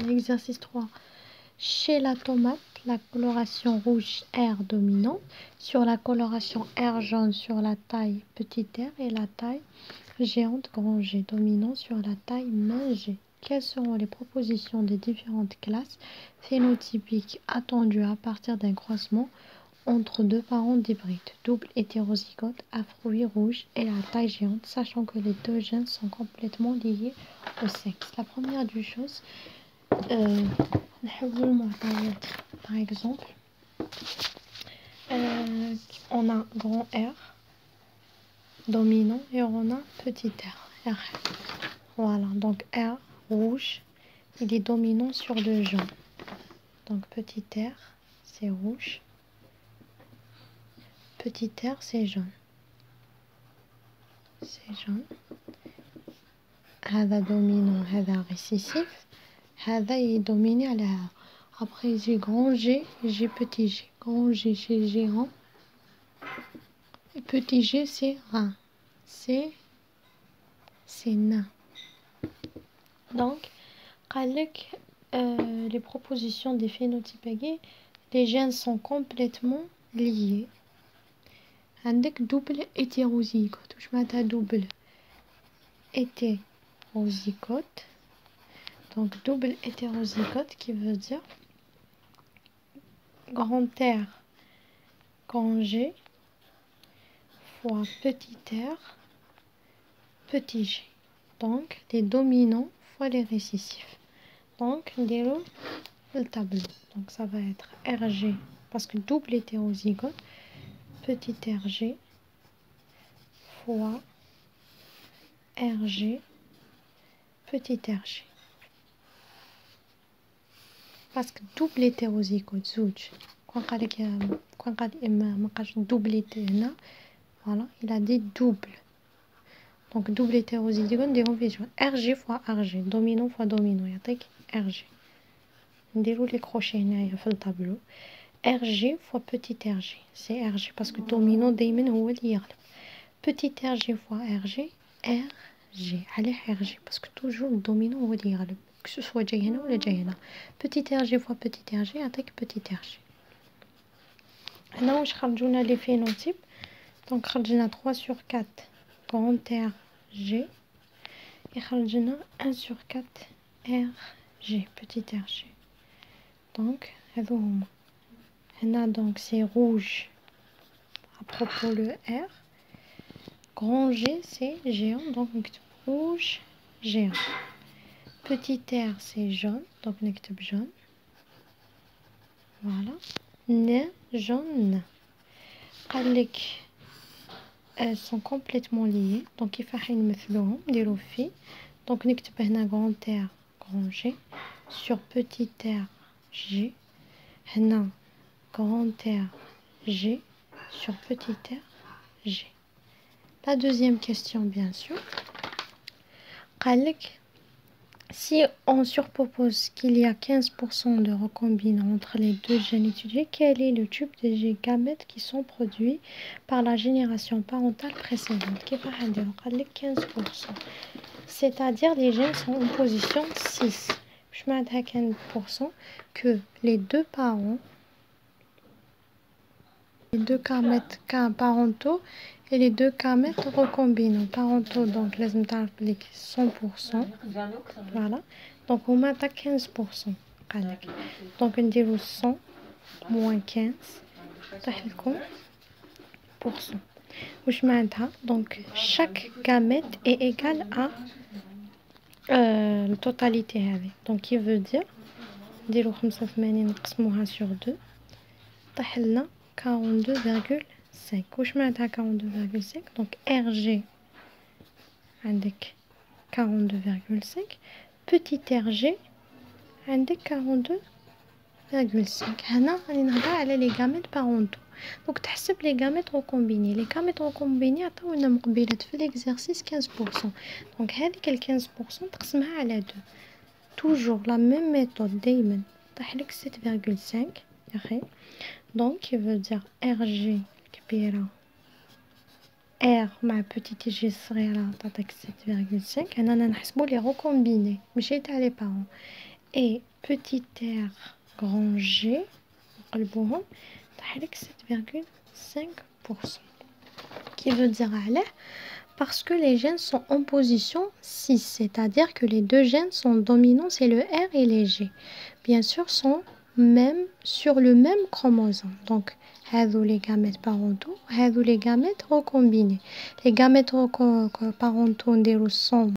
Exercice 3. Chez la tomate, la coloration rouge R dominante. Sur la coloration R jaune sur la taille petit r et la taille géante grand G dominant sur la taille main G. Quelles seront les propositions des différentes classes phénotypiques attendues à partir d'un croisement entre deux parents d'hybrides, double hétérozygote à fruits rouges et à taille géante, sachant que les deux gènes sont complètement liés au sexe. La première des choses, par exemple, on a grand R dominant et on a petit r. Voilà, donc R rouge, il est dominant sur le jaune. Donc petit r, c'est rouge. Petit r, c'est jaune. C'est jaune. هذا dominant, هذا récessif. هذا est dominé à la R. Après, j'ai grand G, j'ai petit g. Grand G, c'est géant. Et petit g, c'est rein. C'est nain. Donc, les propositions des phénotypes aiguës, les gènes sont complètement liés. عندك double hétérozygote. واش معناتها double hétérozygote. Donc double hétérozygote qui veut dire grand R grand G fois petit r petit g. Donc les dominants fois les récessifs. Donc نديرو le tableau. Donc ça va être RG parce que double hétérozygote petit rg fois rg petit rg. parce que double hétérozygote زوج كون قال ما قالش دوبليتي هنا. voilà, il a dit double. Donc double hétérozygote نديرو فيه جوج rg fois rg dominant fois dominant يعطيك rg. نديرو لي كروشي هنايا في الطابلو. rg fois petit rg c'est rg parce que dominant دايما هو اللي يغلب. petit rg fois rg rg عليه rg parce que toujours le dominant هو اللي يغلب que ce soit جاي هنا ولا جاي هنا. petit rg fois petit rg يعطيك petit rg. هنا واش خرجونا لي phénotypes. donc خرجنا 3 sur 4 grand R G et خرجنا 1 sur 4 R G petit r G. donc هذو هما. هنا donc c'est rouge à propos le R. grand G c'est géant donc نكتب rouge géant. petit r c'est jaune donc نكتب jaune. voilà. nain jaune. قالك elles sont complètement liées donc كيفاش نمثلوهم نديرو في. donc نكتب هنا grand R grand G sur petit r G. هنا grand R G sur petit r G. La deuxième question bien sûr. قالك si on surpose qu'il y a 15% de recombinants entre les deux gènes étudiés, quel est le type de gamètes qui sont produits par la génération parentale précédente? 15%. C'est-à-dire les gènes sont en position 6. Je mets 15% que les deux parents, les deux gamètes parentaux et les deux gamètes recombinants parentaux. Donc les 100%. Voilà. Donc on met à 15%. donc on dit 100 moins 15 %. donc chaque gamète est égal à la totalité. donc qui veut dire نديرو 85 نقسموها sur 2 طيح لنا 42,5. واش معناتها 42,5 donc RG عندك 42,5 petit rg عندك 42,5. هنا راني نهضر على لي غاميت بارونتو. دونك تحسب لي غاميت ريكومبيني. لي غاميت ريكومبيني عطاونا مقبيلات في ليكزارسيس 15%. دونك هذيك ال 15% تقسمها على 2. توجور لا ميم ميثود دايما طيح لك 7,5 اخي. دونك كي فو دير rg كبيره R مع petit g صغيرة تعطيك 7,5. هنا نحسبو لي ريكومبيني ماشي تاع لي بارون. et petit r grand G نقلبوهم طيح لك 7,5%. Qui veut dire aller parce que les gènes sont en position 6, c'est-à-dire que les deux gènes sont dominants, c'est le R et les G. Bien sûr, sont même sur le même chromosome. Donc, les gamètes parentaux, les gamètes recombinés. Les gamètes parentaux sont